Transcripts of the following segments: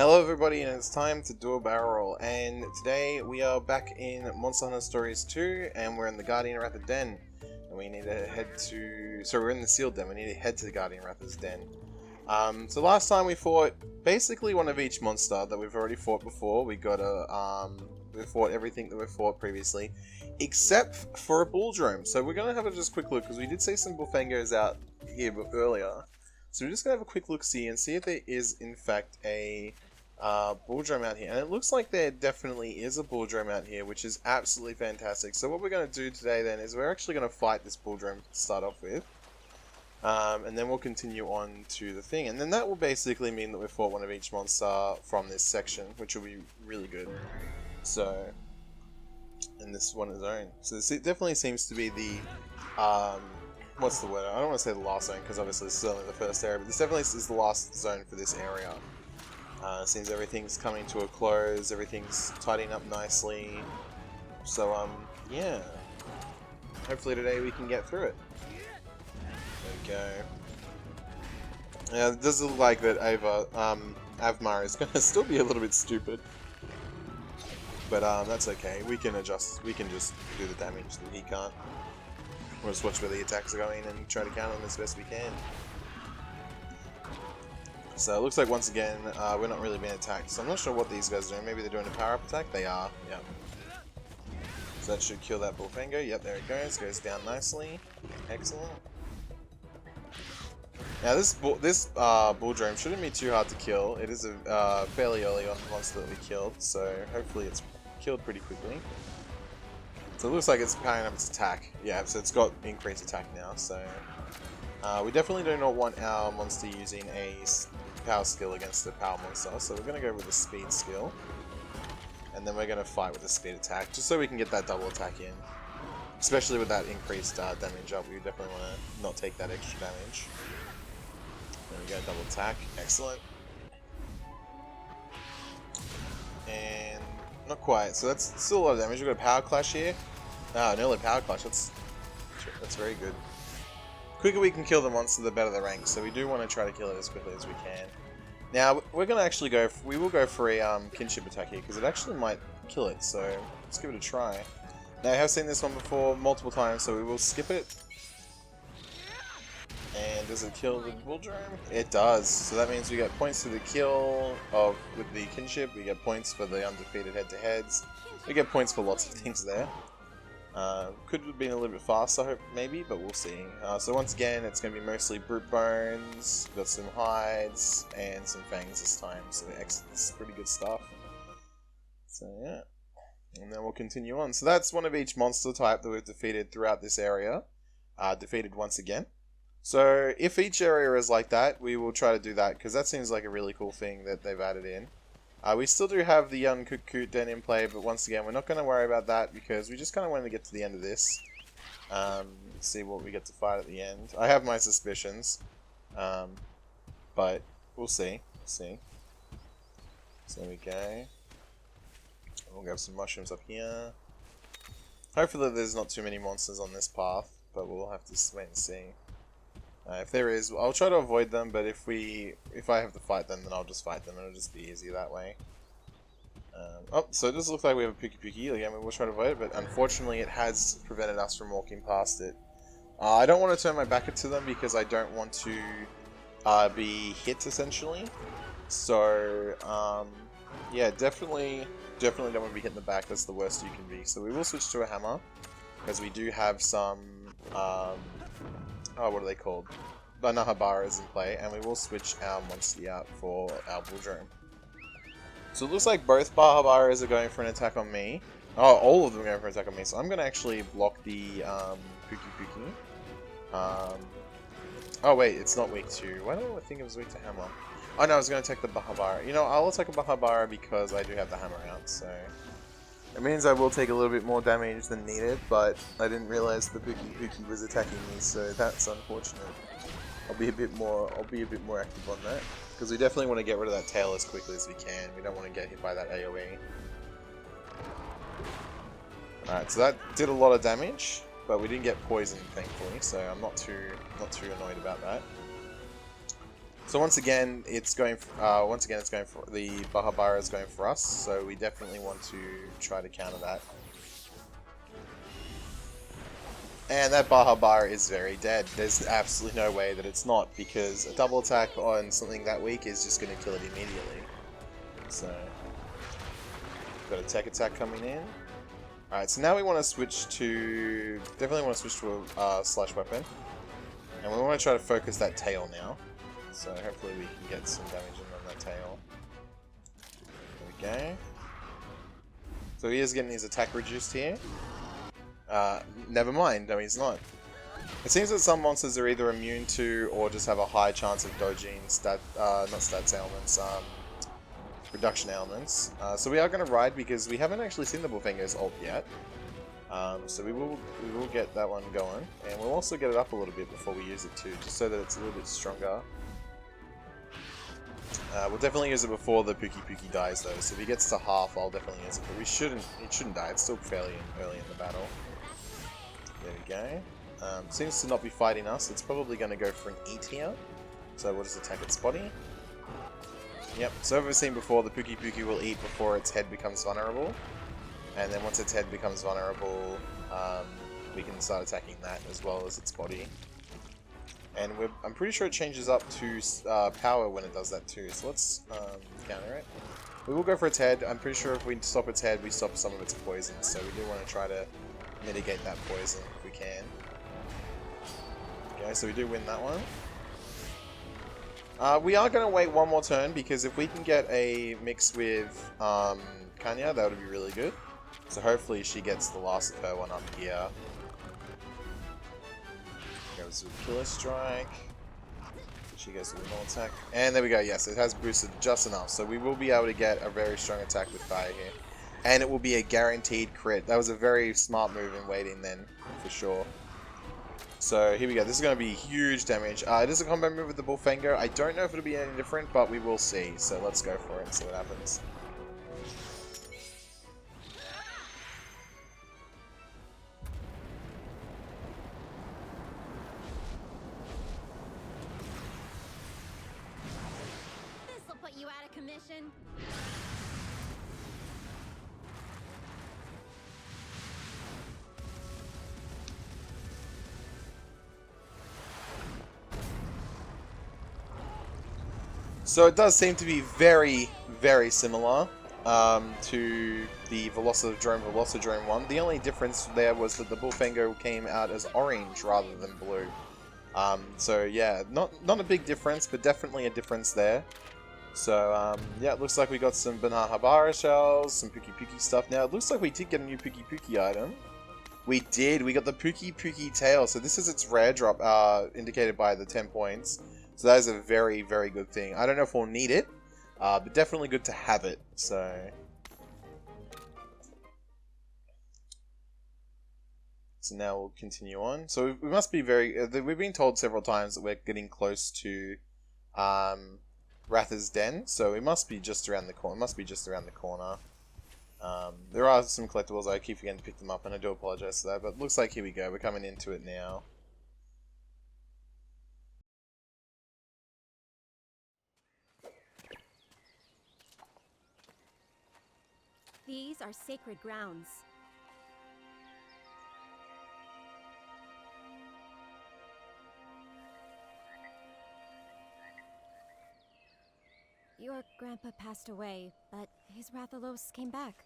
Hello everybody, and it's time to do a barrel roll, and today we are back in Monster Hunter Stories 2, and we're in the Guardian Ratha Den, and we need to head to... So we're in the sealed den, we need to head to the Guardian Ratha's den. So last time we fought basically one of each monster that we've already fought before. We got we fought everything that we've fought previously, except for a Bulldrome. So we're gonna have a just quick look, because we did see some Bullfangos out here earlier. So we're just gonna have a quick look-see and see if there is in fact a Bulldrome out here, and it looks like there definitely is a Bulldrome out here, which is absolutely fantastic. So what we're going to do today then is we're actually going to fight this Bulldrome to start off with, and then we'll continue on to the thing, and then that will basically mean that we've fought one of each monster from this section, which will be really good. So, and this one is own. So this definitely seems to be the what's the word? I don't want to say the last zone, because obviously this is only the first area, but this definitely is the last zone for this area. Seems everything's coming to a close, everything's tidying up nicely. So, yeah. Hopefully today we can get through it. There we go. Yeah, it does look like that Avmar is going to still be a little bit stupid. But, that's okay. We can adjust, we can just do the damage that he can't. We'll just watch where the attacks are going and try to counter them as best we can. So it looks like once again, we're not really being attacked, so I'm not sure what these guys are doing. Maybe they're doing a power-up attack? They are, yep. So that should kill that Bullfango. Yep, there it goes down nicely. Excellent. Now this Bulldrome shouldn't be too hard to kill. It is a fairly early on monster that we killed, so hopefully it's killed pretty quickly. So it looks like it's powering up its attack. Yeah, so it's got increased attack now, so... we definitely do not want our monster using a power skill against the power monster, so we're going to go with the speed skill. And then we're going to fight with the speed attack, just so we can get that double attack in. Especially with that increased damage up, we definitely want to not take that extra damage. There we go, double attack, excellent. And not quite, so that's still a lot of damage. We've got a power clash here. Ah, nearly power clash, that's very good. The quicker we can kill the monster, the better the rank, so we do want to try to kill it as quickly as we can. Now, we're going to actually we will go for a Kinship attack here, because it actually might kill it, so let's give it a try. Now, I have seen this one before multiple times, so we will skip it. And does it kill the Bulldrome? It does, so that means we get points to the kill with the Kinship, we get points for the undefeated head-to-heads, we get points for lots of things there. Could have been a little bit faster, I hope, maybe, but we'll see. So once again, it's going to be mostly brute bones, got some hides, and some fangs this time, so this is pretty good stuff. So yeah, and then we'll continue on. So that's one of each monster type that we've defeated throughout this area, defeated once again. So if each area is like that, we will try to do that, because that seems like a really cool thing that they've added in. We still do have the young Coot Den in play, but once again, we're not going to worry about that because we just kind of wanted to get to the end of this. See what we get to fight at the end. I have my suspicions, but we'll see. So there we go. We'll grab some mushrooms up here. Hopefully there's not too many monsters on this path, but we'll have to wait and see. If there is, I'll try to avoid them, but if I have to fight them, then I'll just fight them, and it'll just be easy that way. Oh, so it does look like we have a Pookie. Again, we'll try to avoid it, but unfortunately it has prevented us from walking past it. I don't want to turn my back to them, because I don't want to be hit, essentially. So, yeah, definitely don't want to be hit in the back. That's the worst you can be. So we will switch to a hammer, because we do have some... what are they called? Nahabaras in play, and we will switch our monster out for our Bulldrome. So it looks like both Bahabaras are going for an attack on me. Oh, all of them are going for an attack on me, so I'm going to actually block the Pookie. Oh wait, it's not weak to... Why do I think it was weak to hammer? Oh no, I was going to attack the Bahabara. You know, I'll attack a Bahabara because I do have the hammer out, so... It means I will take a little bit more damage than needed, but I didn't realize the Pookie was attacking me, so that's unfortunate. I'll be a bit more active on that, because we definitely want to get rid of that tail as quickly as we can. We don't want to get hit by that AoE. Alright, so that did a lot of damage, but we didn't get poisoned, thankfully, so I'm not too annoyed about that. So once again, it's going for the Bahabara is going for us. So we definitely want to try to counter that. And that Bahabara is very dead. There's absolutely no way that it's not, because a double attack on something that weak is just going to kill it immediately. So, got a tech attack coming in. Alright, so now we want to switch to... Definitely want to switch to a slash weapon. And we want to try to focus that tail now. So hopefully we can get some damage in on that tail. There we go. So he is getting his attack reduced here. Never mind, I mean, he's not. It seems that some monsters are either immune to or just have a high chance of dodging not stats ailments, reduction ailments. So we are going to ride because we haven't actually seen the Bullfinger's ult yet. So we will get that one going, and we'll also get it up a little bit before we use it too, just so that it's a little bit stronger. We'll definitely use it before the Pookie dies though, so if he gets to half, I'll definitely use it, but it shouldn't die, it's still fairly early in the battle. There we go. Seems to not be fighting us. It's probably going to go for an eat here. So we'll just attack its body. Yep, so as we've seen before, the Pookie will eat before its head becomes vulnerable. And then once its head becomes vulnerable, we can start attacking that as well as its body. And I'm pretty sure it changes up to power when it does that too. So let's counter it. We will go for its head. I'm pretty sure if we stop its head, we stop some of its poison. So we do want to try to mitigate that poison if we can. Okay, so we do win that one. We are going to wait one more turn, because if we can get a mix with Kanya, that would be really good. So hopefully she gets the last of her one up here. Goes with Killer Strike. She goes with a normal attack. And there we go, yes, it has boosted just enough. So we will be able to get a very strong attack with fire here. And it will be a guaranteed crit. That was a very smart move in waiting then, for sure. So here we go. This is going to be huge damage. It is a combo move with the Bullfinger. I don't know if it'll be any different, but we will see. So let's go for it and see what happens. This'll put you out of commission. So it does seem to be very, very similar to the Velocidrome one. The only difference there was that the Bullfinger came out as orange rather than blue. So yeah, not a big difference, but definitely a difference there. So yeah, it looks like we got some Bahabara shells, some Pookie stuff. Now it looks like we did get a new Pookie item. We did. We got the Pookie tail. So this is its rare drop, indicated by the 10 points. So that is a very, very good thing. I don't know if we'll need it, but definitely good to have it. So now we'll continue on. So we must be very... we've been told several times that we're getting close to Ratha's den. So we must be just around the corner. There are some collectibles. I keep forgetting to pick them up, and I do apologize for that. But it looks like here we go. We're coming into it now. These are sacred grounds. Your grandpa passed away, but his Rathalos came back.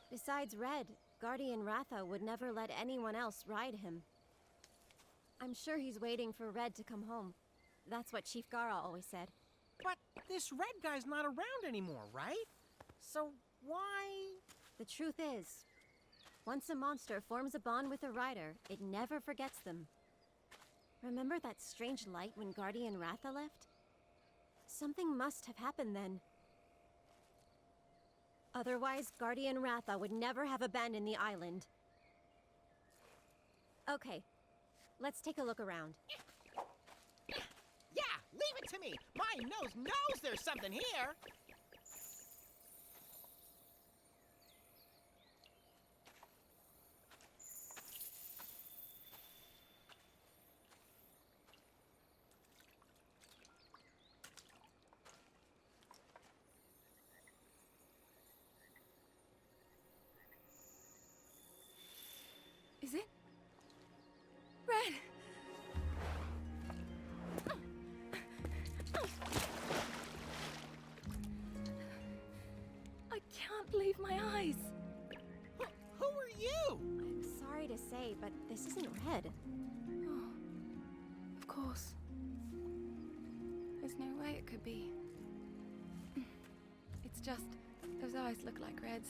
Besides Red, Guardian Ratha would never let anyone else ride him. I'm sure he's waiting for Red to come home. That's what Chief Gara always said. But this Red guy's not around anymore, right? So why... The truth is, once a monster forms a bond with a rider, it never forgets them. Remember that strange light when Guardian Ratha left? Something must have happened then. Otherwise, Guardian Ratha would never have abandoned the island. Okay, let's take a look around. Yeah, leave it to me! My nose knows there's something here! can't believe my eyes. Who are you? I'm sorry to say, but this isn't Red. Oh, of course. There's no way it could be. It's just those eyes look like Red's.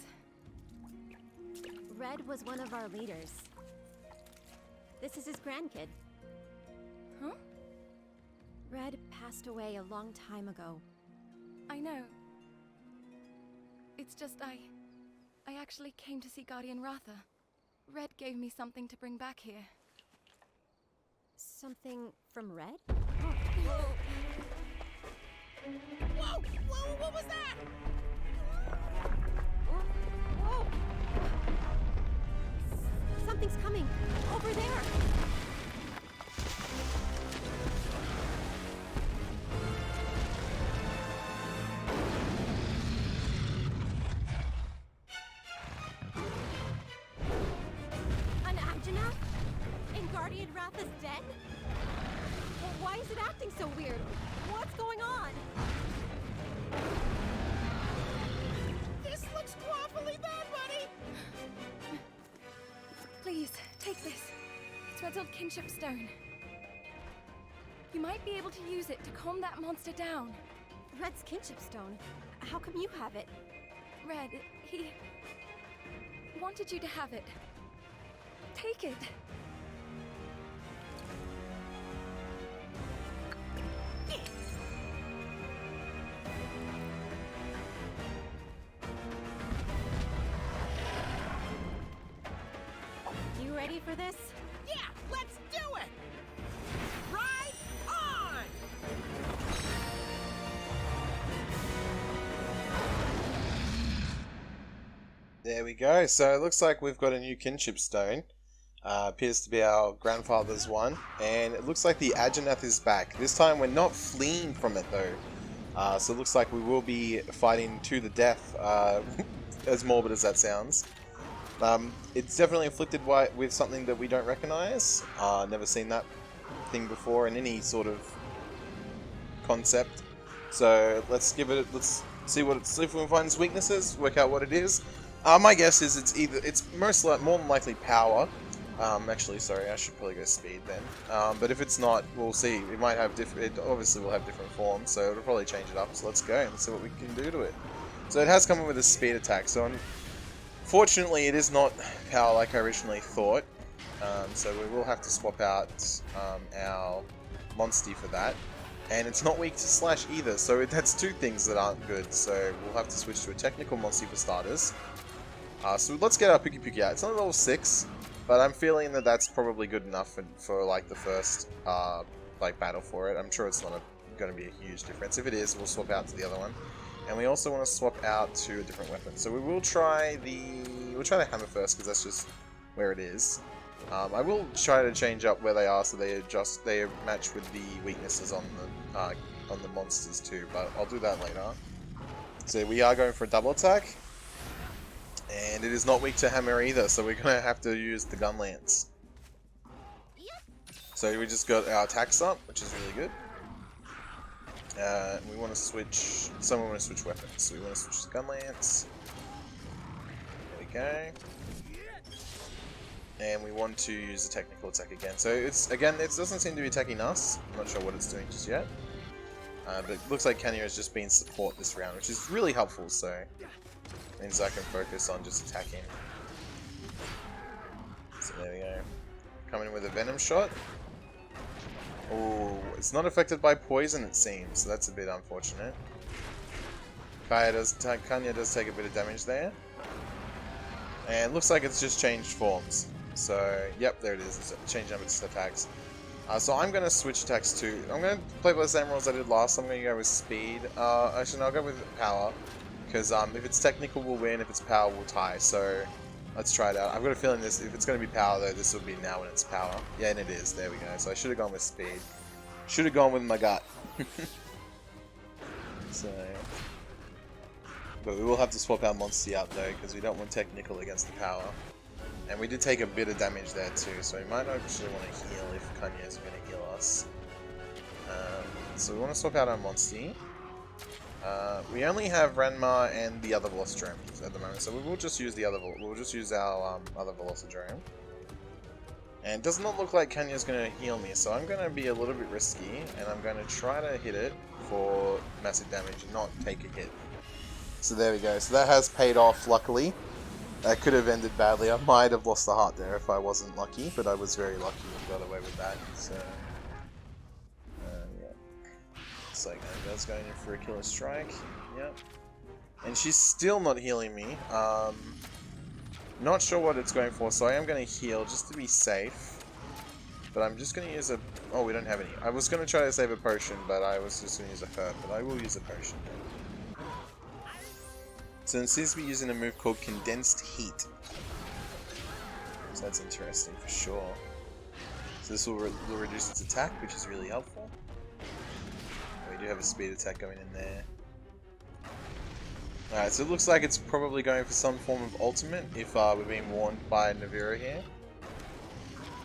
Red was one of our leaders. This is his grandkid. Huh? Red passed away a long time ago. I know. It's just I actually came to see Guardian Ratha. Red gave me something to bring back here. Something from Red? Whoa! Whoa! What was that? Whoa! Something's coming! Over there! An Agenath? In Guardian Ratha's den? Why is it acting so weird? What's going on? This looks awfully bad, buddy! Please, take this. It's Red's old Kinship stone. You might be able to use it to calm that monster down. Red's Kinship stone. How come you have it? Red, he wanted you to have it. Take it. You ready for this? Yeah, let's do it! Ride on! There we go. So it looks like we've got a new kinship stone. Appears to be our grandfather's one. And it looks like the Agenath is back. This time we're not fleeing from it though. So it looks like we will be fighting to the death. As morbid as that sounds. It's definitely afflicted with something that we don't recognize. Never seen that thing before in any sort of concept. So let's see see if we can find its weaknesses, work out what it is. My guess is it's more than likely power. Actually, sorry, I should probably go speed then. But if it's not, we'll see. It might have it obviously will have different forms, so it'll probably change it up. So let's go and see what we can do to it. So it has come in with a speed attack. So unfortunately, it is not power like I originally thought. So we will have to swap out our Monstie for that. And it's not weak to slash either, so that's two things that aren't good. So we'll have to switch to a technical Monstie for starters. So let's get our Pookie Pookie out. It's only level 6, but I'm feeling that that's probably good enough for like the first like battle for it. I'm sure it's not going to be a huge difference. If it is, we'll swap out to the other one. And we also want to swap out to a different weapon. So we will try the hammer first because that's just where it is. I will try to change up where they are so they match with the weaknesses on the monsters too, but I'll do that later. So we are going for a double attack, and it is not weak to hammer either, so we're gonna have to use the gun lance. So we just got our attacks up, which is really good. We want to switch. Someone want to switch weapons, so we want to switch the gun lance. There we go. And we want to use the technical attack again. So it doesn't seem to be attacking us. I'm not sure what it's doing just yet. But it looks like Kenya has just been support this round, which is really helpful, so means I can focus on just attacking. So there we go. Coming in with a venom shot. Oh, it's not affected by poison, it seems, so that's a bit unfortunate. Kenya does take a bit of damage there. And it looks like it's just changed forms. So, yep, there it is. It's changed up its attacks. So I'm going to switch attacks to... I'm going to play by the same rules I did last. I'm going to go with speed. Actually, no, I'll go with power. Because if it's technical, we'll win. If it's power, we'll tie. So, let's try it out. I've got a feeling if it's going to be power, though, this will be now when it's power. Yeah, and it is. There we go. So I should have gone with speed. Should have gone with my gut. So... But we will have to swap our Monstie out though, because we don't want technical against the power. And we did take a bit of damage there too, so we might actually want to heal if Kanya is going to heal us. So we want to swap out our Monstie. We only have Ranma and the other Velocidrome at the moment, so we will just use the other. We'll just use our other Velocidrome. And it does not look like Kenya's going to heal me, so I'm going to be a little bit risky, and I'm going to try to hit it for massive damage and not take a hit. So there we go. So that has paid off, luckily. That could have ended badly. I might have lost the heart there if I wasn't lucky, but I was very lucky and got away with that. So, yeah. Looks like Angel's going in for a killer strike. Yep. And she's still not healing me. Not sure what it's going for, so I am going to heal just to be safe. But I'm just going to use a... Oh, we don't have any. I was going to try to save a potion, but I was just going to use a herb. But I will use a potion. So it seems to be using a move called Condensed Heat. So that's interesting for sure. So this will reduce its attack, which is really helpful. We do have a speed attack going in there. Alright, so it looks like it's probably going for some form of ultimate if we're being warned by Navira here.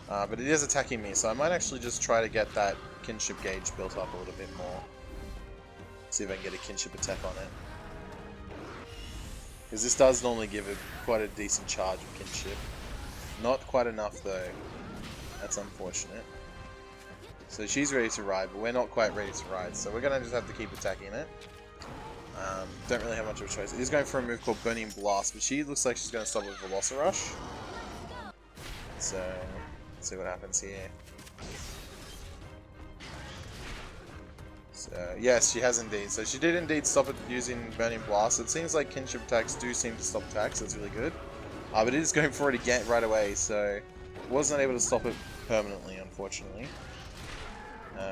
But it is attacking me, so I might actually just try to get that kinship gauge built up a little bit more. See if I can get a kinship attack on it. Because this does normally give it quite a decent charge of kinship. Not quite enough though. That's unfortunate. So she's ready to ride, but we're not quite ready to ride, so we're going to just have to keep attacking it. Don't really have much of a choice. It is going for a move called Burning Blast, but she looks like she's going to stop with Velocirush. So, let's see what happens here. So, yes, she has indeed. So she did indeed stop it using Burning Blast. It seems like kinship attacks do seem to stop attacks, that's really good. But it is going for it again right away, so was not able to stop it permanently, unfortunately.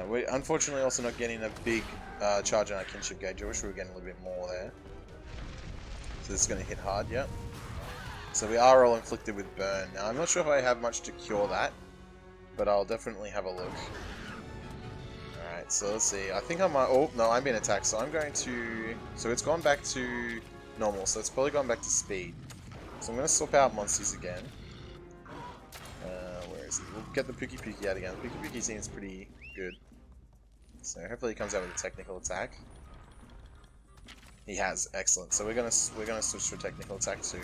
We're unfortunately also not getting a big charge on our kinship gauge. I wish we were getting a little bit more there. So this is going to hit hard, yep. So we are all inflicted with burn. Now I'm not sure if I have much to cure that, but I'll definitely have a look. Alright, so let's see. I think I might... Oh, no, I'm being attacked, so I'm going to... So it's gone back to normal, so it's probably gone back to speed. So I'm going to swap out monsters again. Where is he? We'll get the Pookie Pookie out again. The Pookie Pookie seems pretty good. So hopefully he comes out with a technical attack. He has, excellent. So we're gonna switch to a technical attack too.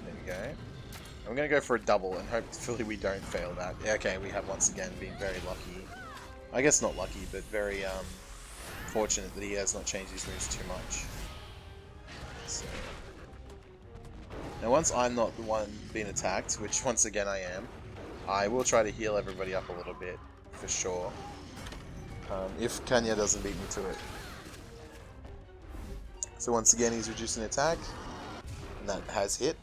There we go. I'm gonna go for a double and hopefully we don't fail that. Yeah, okay, we have once again been very lucky. I guess not lucky, but very fortunate that he has not changed his moves too much. So now once I'm not the one being attacked, which once again I am, I will try to heal everybody up a little bit for sure. If Kanya doesn't beat me to it. So once again he's reducing attack, and that has hit.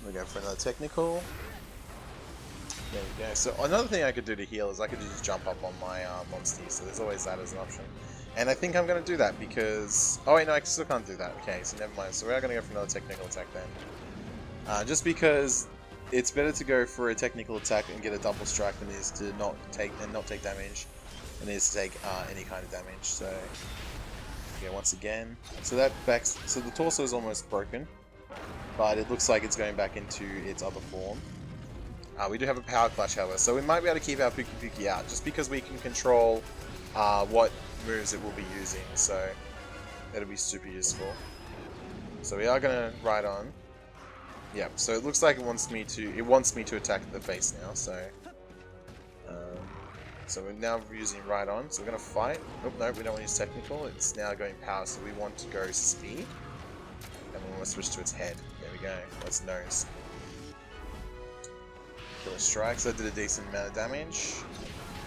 We go for another technical. There we go. So another thing I could do to heal is I could just jump up on my monster, so there's always that as an option. And I think I'm going to do that because... Oh wait, no, I still can't do that. Okay, so never mind. So we are going to go for another technical attack then. Just because it's better to go for a technical attack and get a double strike than it is to not take damage. And it is to take any kind of damage. So okay, once again. So that backs. So the torso is almost broken, but it looks like it's going back into its other form. We do have a power clutch, however, so we might be able to keep our Pookie Pookie out just because we can control what moves it will be using. So that'll be super useful. So we are gonna ride on. Yep. So it looks like it wants me to attack the face now. So we're now using Ride On, so we're going to fight. Oh, no, we don't want to use Technical. It's now going Power, so we want to go Speed. And we want to switch to its head. There we go. Let's Nose. Killer Strike, so that did a decent amount of damage.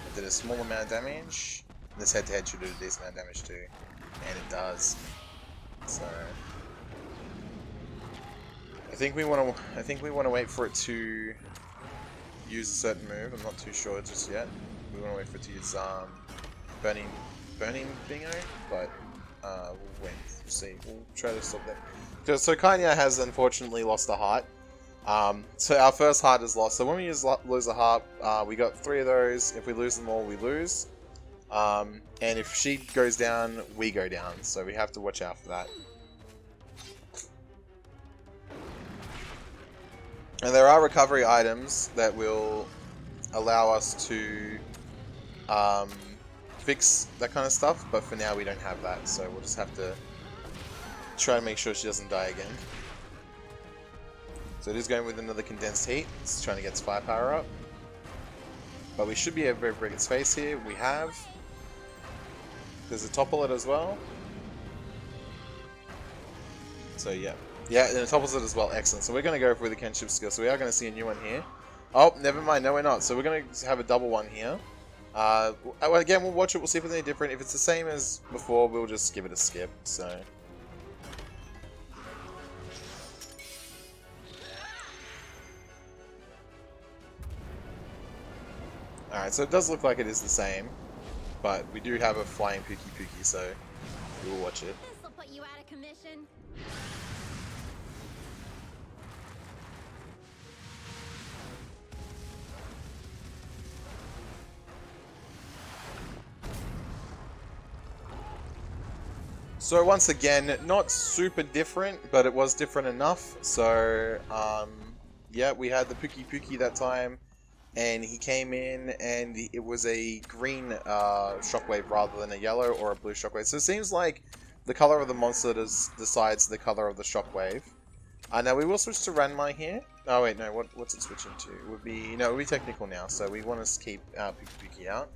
It did a small amount of damage. And this head-to-head should do a decent amount of damage too. And it does. So... I think we want to wait for it to use a certain move. I'm not too sure just yet. We want to wait for it to use burning bingo, but we'll wait. We'll see. We'll try to stop that. So Kanya has unfortunately lost a heart. So our first heart is lost. So when we lose a heart, we got 3 of those. If we lose them all, we lose. And if she goes down, we go down. So we have to watch out for that. And there are recovery items that will allow us to fix that kind of stuff, but for now we don't have that, so we'll just have to try to make sure she doesn't die again. So it is going with another condensed heat. It's trying to get its firepower up. But we should be able to break its face here. We have. There's a topple it as well. So yeah. Yeah, and it topples it as well. Excellent. So we're going to go for the Kinship skill. So we are going to see a new one here. Oh, never mind. No, we're not. So we're going to have a double one here. Again, we'll watch it. We'll see if it's any different. If it's the same as before, we'll just give it a skip. So... Alright, so it does look like it is the same, but we do have a flying Pookie, so we will watch it. This'll put you out of commission. So once again, not super different, but it was different enough. So, yeah, we had the Pookie that time. And he came in, and it was a green shockwave rather than a yellow or a blue shockwave. So it seems like the color of the monster decides the color of the shockwave. Now we will switch to Ranma here. Oh wait, no. What's it switching to? It would be no. It would be technical now. So we want to keep Pookie out.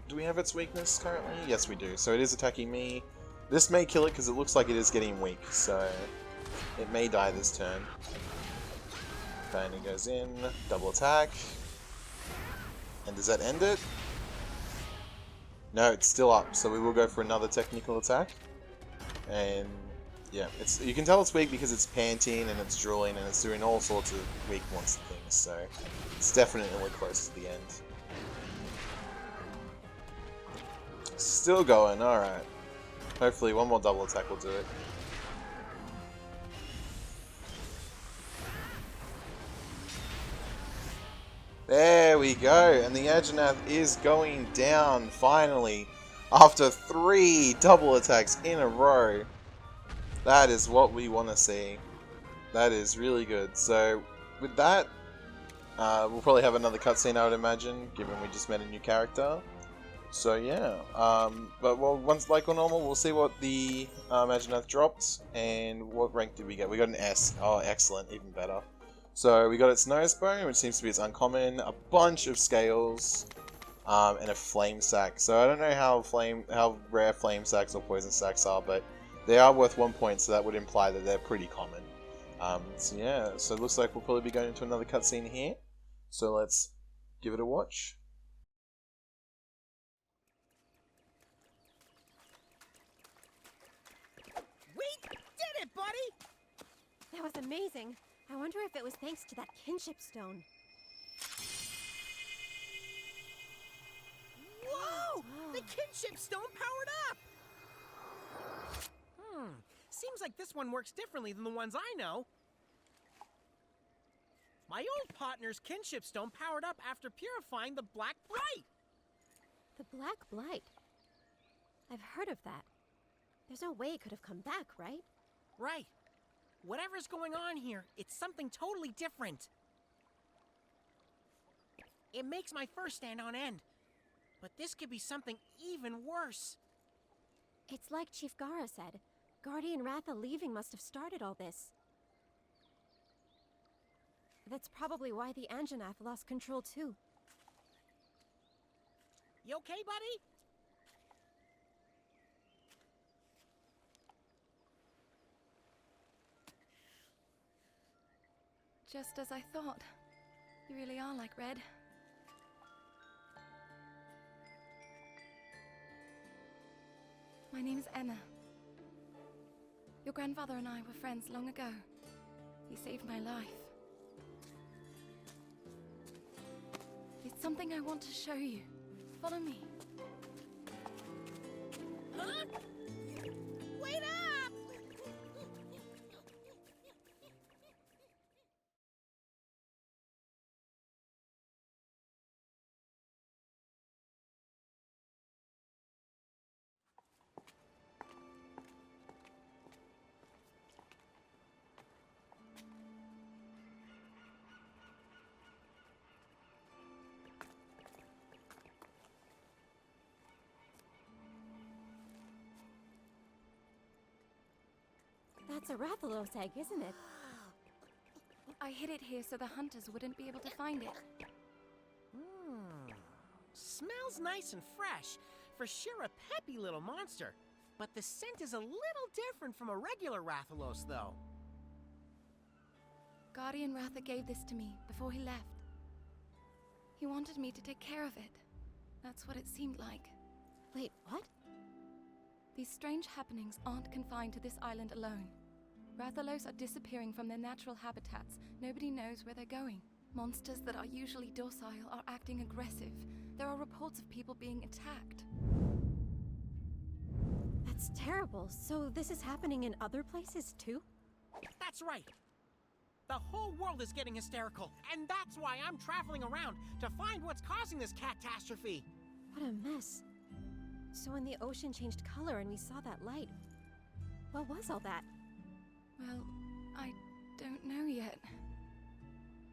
Do we have its weakness currently? Yes, we do. So it is attacking me. This may kill it because it looks like it is getting weak. So it may die this turn. And it goes in, double attack. And does that end it? No, it's still up, so we will go for another technical attack. And yeah, you can tell it's weak because it's panting and it's drooling and it's doing all sorts of weak monster things, so it's definitely close to the end. Still going, alright. Hopefully one more double attack will do it. There we go, and the Anjanath is going down, finally, after 3 double attacks in a row. That is what we want to see. That is really good. So, with that, we'll probably have another cutscene, I would imagine, given we just met a new character. So yeah, but well, once like normal, we'll see what the Anjanath dropped, and what rank did we get? We got an S. Oh, excellent, even better. So we got its nose bone, which seems to be its uncommon, a bunch of scales, and a flame sack. So I don't know how rare flame sacks or poison sacks are, but they are worth 1 point, so that would imply that they're pretty common. So yeah, so it looks like we'll probably be going into another cutscene here. So let's give it a watch. We did it, buddy! That was amazing. I wonder if it was thanks to that Kinship stone. Whoa! The Kinship stone powered up! Seems like this one works differently than the ones I know. My old partner's Kinship stone powered up after purifying the Black Blight. The Black Blight. I've heard of that. There's no way it could have come back, right? Right. Whatever's going on here, it's something totally different. It makes my fur stand on end. But this could be something even worse. It's like Chief Gara said. Guardian Ratha leaving must have started all this. That's probably why the Anjanath lost control too. You okay, buddy? Just as I thought. You really are like Red. My name's Enna. Your grandfather and I were friends long ago. He saved my life. It's something I want to show you. Follow me. Huh? Wait up! That's a Rathalos egg, isn't it? I hid it here so the hunters wouldn't be able to find it. Smells nice and fresh. For sure a peppy little monster. But the scent is a little different from a regular Rathalos, though. Guardian Ratha gave this to me before he left. He wanted me to take care of it. That's what it seemed like. Wait, what? These strange happenings aren't confined to this island alone. Rathalos are disappearing from their natural habitats. Nobody knows where they're going. Monsters that are usually docile are acting aggressive. There are reports of people being attacked. That's terrible. So this is happening in other places too? That's right. The whole world is getting hysterical, and that's why I'm traveling around to find what's causing this catastrophe. What a mess. So when the ocean changed color and we saw that light, what was all that? Well, I don't know yet.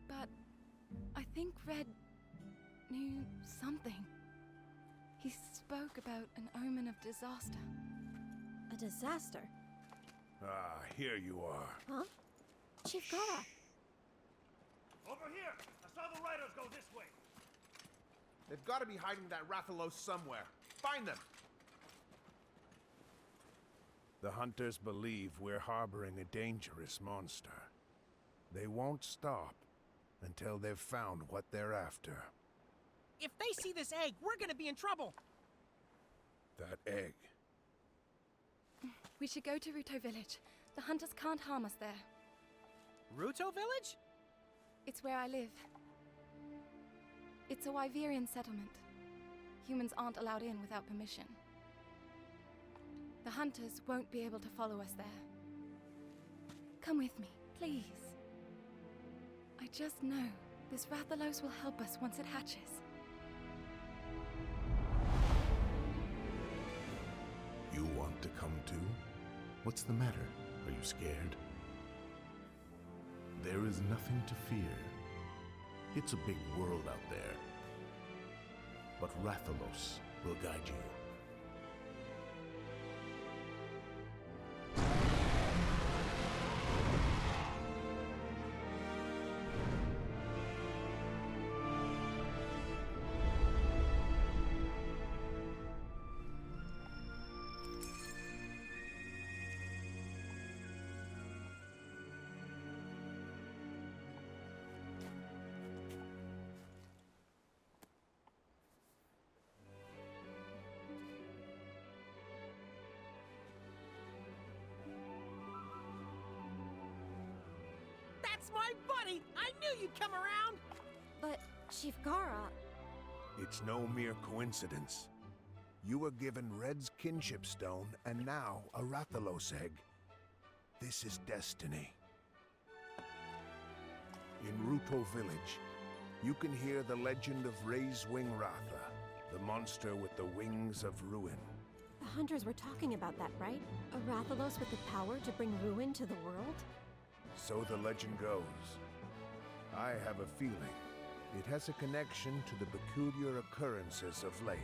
But I think Red knew something. He spoke about an omen of disaster. A disaster? Ah, here you are. Huh? Chief Gara! Over here! I saw the riders go this way! They've got to be hiding that Rathalos somewhere. Find them! The hunters believe we're harboring a dangerous monster. They won't stop until they've found what they're after. If they see this egg, we're gonna be in trouble. That egg. We should go to Ruto Village. The hunters can't harm us there. Ruto Village? It's where I live. It's a Wyverian settlement. Humans aren't allowed in without permission. The hunters won't be able to follow us there. Come with me, please. I just know this Rathalos will help us once it hatches. You want to come too? What's the matter? Are you scared? There is nothing to fear. It's a big world out there. But Rathalos will guide you. That's my buddy! I knew you'd come around! But, Chief Gara... It's no mere coincidence. You were given Red's Kinship Stone and now a Rathalos egg. This is destiny. In Ruto Village, you can hear the legend of Ray's Wing Ratha, the monster with the wings of ruin. The hunters were talking about that, right? A Rathalos with the power to bring ruin to the world? So the legend goes. I have a feeling it has a connection to the peculiar occurrences of late.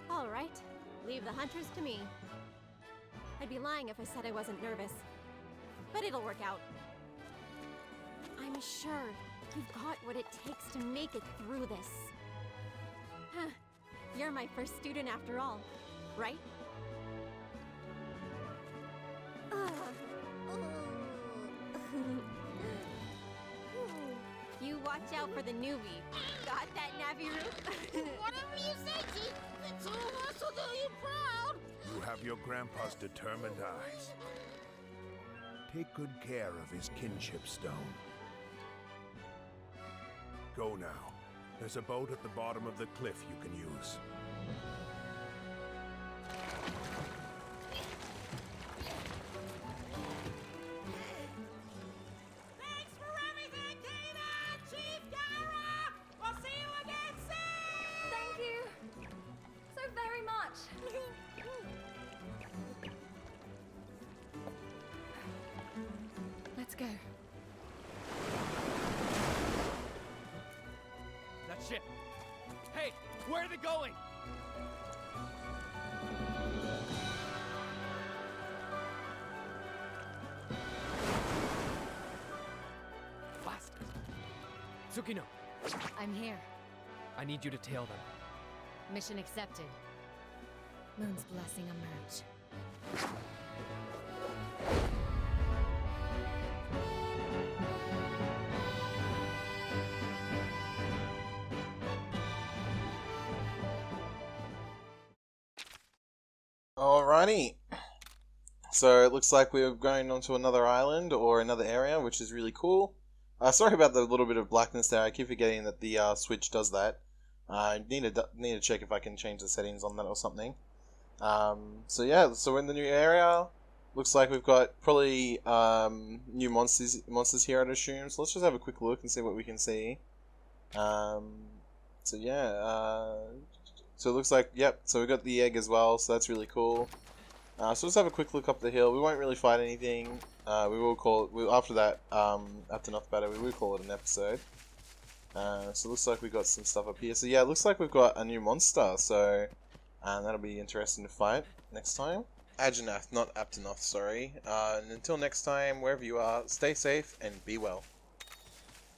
All right. Leave the hunters to me. I'd be lying if I said I wasn't nervous. But it'll work out. I'm sure you've got what it takes to make it through this. Huh. You're my first student after all, right? You watch out for the newbie. Got that, Naviru? Whatever you say, Chief! The two of us will do you proud! You have your grandpa's determined eyes. Take good care of his kinship stone. Go now. There's a boat at the bottom of the cliff you can use. Thanks for everything, Kena! Chief Gara! We'll see you again soon! Thank you so very much. Let's go. That ship! Hey, where are they going? Tsukino, I'm here. I need you to tail them. Mission accepted. Moon's blessing emerge. Alrighty. So it looks like we're going onto another island or another area, which is really cool. Sorry about the little bit of blackness there. I keep forgetting that the Switch does that. I need to check if I can change the settings on that or something. So yeah, so we're in the new area. Looks like we've got probably new monsters here, I'd assume. So let's just have a quick look and see what we can see. So yeah, so it looks like, yep, so we got the egg as well, so that's really cool. So let's have a quick look up the hill. We won't really fight anything. We will call it, after that, after North Battle, we will call it an episode. So it looks like we've got some stuff up here. So yeah, it looks like we've got a new monster, so that'll be interesting to fight next time. Agenath, not Aptonoth, sorry. And until next time, wherever you are, stay safe and be well.